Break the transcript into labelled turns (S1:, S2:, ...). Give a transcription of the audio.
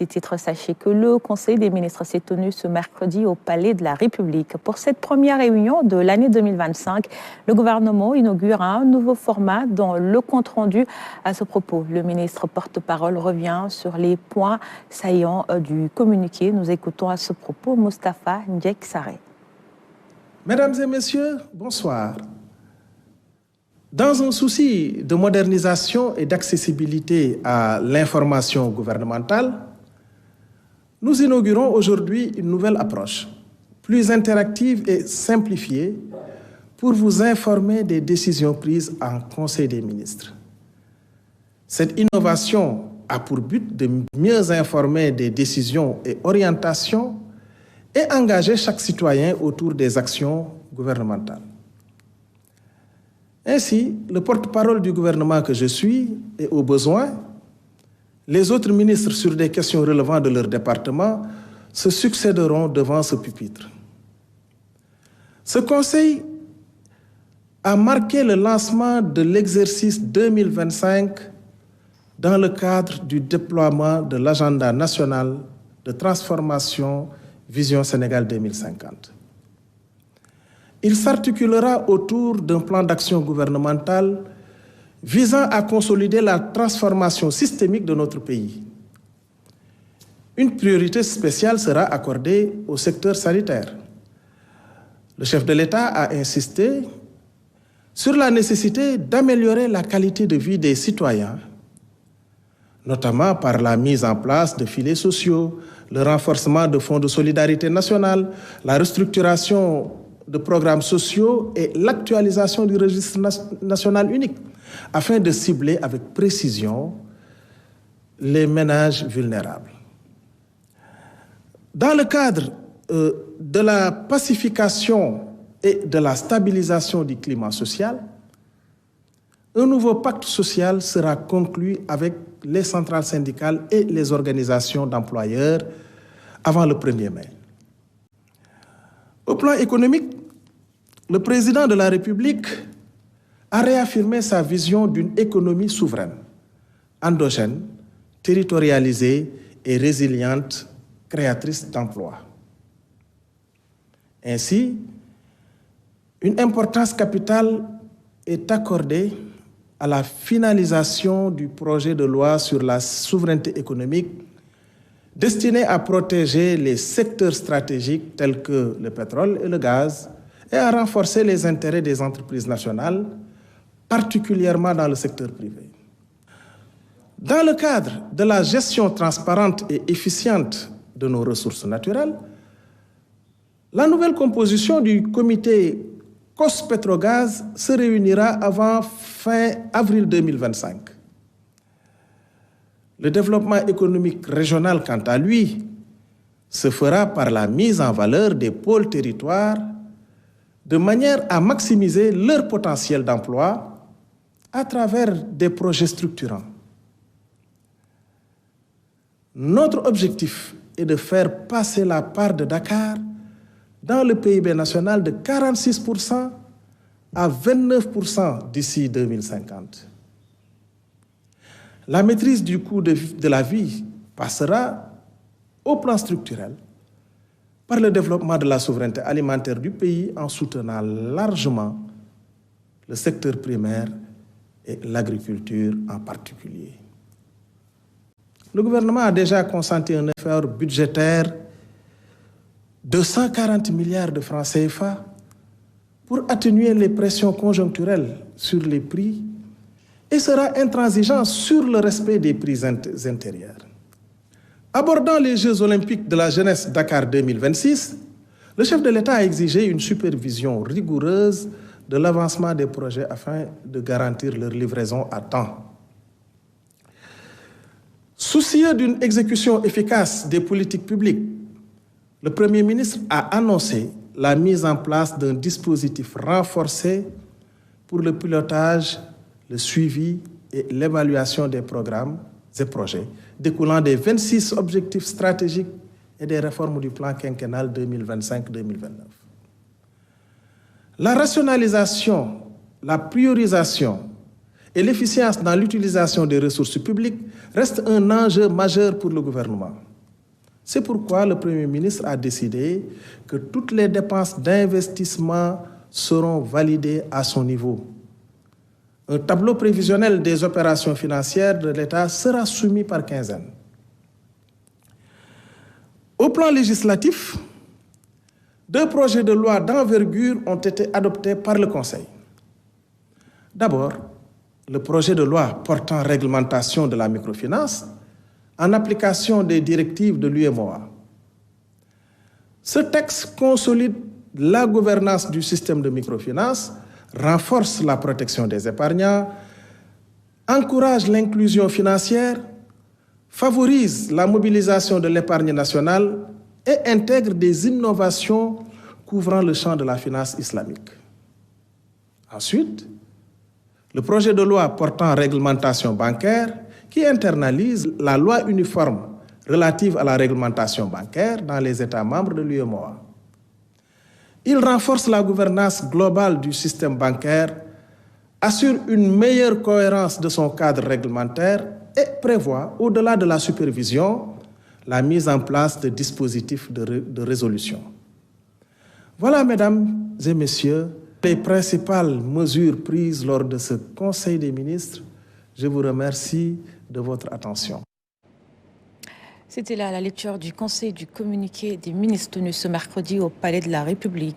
S1: Des titres, sachez que le Conseil des ministres s'est tenu ce mercredi au Palais de la République. Pour cette première réunion de l'année 2025, le gouvernement inaugure un nouveau format dans le compte-rendu. À ce propos, le ministre porte-parole revient sur les points saillants du communiqué. Nous écoutons à ce propos Moustapha Ndiek Sarré.
S2: Mesdames et messieurs, bonsoir. Dans un souci de modernisation et d'accessibilité à l'information gouvernementale, nous inaugurons aujourd'hui une nouvelle approche, plus interactive et simplifiée, pour vous informer des décisions prises en Conseil des ministres. Cette innovation a pour but de mieux informer des décisions et orientations et engager chaque citoyen autour des actions gouvernementales. Ainsi, le porte-parole du gouvernement que je suis et au besoin, les autres ministres sur des questions relevant de leur département se succéderont devant ce pupitre. Ce conseil a marqué le lancement de l'exercice 2025 dans le cadre du déploiement de l'agenda national de transformation Vision Sénégal 2050. Il s'articulera autour d'un plan d'action gouvernemental visant à consolider la transformation systémique de notre pays. Une priorité spéciale sera accordée au secteur sanitaire. Le chef de l'État a insisté sur la nécessité d'améliorer la qualité de vie des citoyens, notamment par la mise en place de filets sociaux, le renforcement de fonds de solidarité nationale, la restructuration de programmes sociaux et l'actualisation du registre national unique, afin de cibler avec précision les ménages vulnérables. Dans le cadre de la pacification et de la stabilisation du climat social, un nouveau pacte social sera conclu avec les centrales syndicales et les organisations d'employeurs avant le 1er mai. Au plan économique, le président de la République a réaffirmé sa vision d'une économie souveraine, endogène, territorialisée et résiliente, créatrice d'emplois. Ainsi, une importance capitale est accordée à la finalisation du projet de loi sur la souveraineté économique destiné à protéger les secteurs stratégiques tels que le pétrole et le gaz et à renforcer les intérêts des entreprises nationales, particulièrement dans le secteur privé. Dans le cadre de la gestion transparente et efficiente de nos ressources naturelles, la nouvelle composition du comité COS-Pétrogaz se réunira avant fin avril 2025. Le développement économique régional, quant à lui, se fera par la mise en valeur des pôles territoires de manière à maximiser leur potentiel d'emploi à travers des projets structurants. Notre objectif est de faire passer la part de Dakar dans le PIB national de 46% à 29% d'ici 2050. La maîtrise du coût de la vie passera au plan structurel par le développement de la souveraineté alimentaire du pays en soutenant largement le secteur primaire et l'agriculture en particulier. Le gouvernement a déjà consenti un effort budgétaire de 140 milliards de francs CFA pour atténuer les pressions conjoncturelles sur les prix et sera intransigeant sur le respect des prix intérieurs. Abordant les Jeux olympiques de la jeunesse Dakar 2026, le chef de l'État a exigé une supervision rigoureuse de l'avancement des projets afin de garantir leur livraison à temps. Soucieux d'une exécution efficace des politiques publiques, le Premier ministre a annoncé la mise en place d'un dispositif renforcé pour le pilotage, le suivi et l'évaluation des programmes et projets découlant des 26 objectifs stratégiques et des réformes du plan quinquennal 2025-2029. La rationalisation, la priorisation et l'efficience dans l'utilisation des ressources publiques restent un enjeu majeur pour le gouvernement. C'est pourquoi le Premier ministre a décidé que toutes les dépenses d'investissement seront validées à son niveau. Un tableau prévisionnel des opérations financières de l'État sera soumis par quinzaine. Au plan législatif, 2 projets de loi d'envergure ont été adoptés par le Conseil. D'abord, le projet de loi portant réglementation de la microfinance en application des directives de l'UEMOA. Ce texte consolide la gouvernance du système de microfinance, renforce la protection des épargnants, encourage l'inclusion financière, favorise la mobilisation de l'épargne nationale et intègre des innovations couvrant le champ de la finance islamique. Ensuite, le projet de loi portant réglementation bancaire qui internalise la loi uniforme relative à la réglementation bancaire dans les États membres de l'UEMOA. Il renforce la gouvernance globale du système bancaire, assure une meilleure cohérence de son cadre réglementaire et prévoit, au-delà de la supervision, la mise en place de dispositifs de résolution. Voilà, mesdames et messieurs, les principales mesures prises lors de ce Conseil des ministres. Je vous remercie de votre attention.
S1: C'était là la lecture du Conseil du communiqué des ministres tenu ce mercredi au Palais de la République.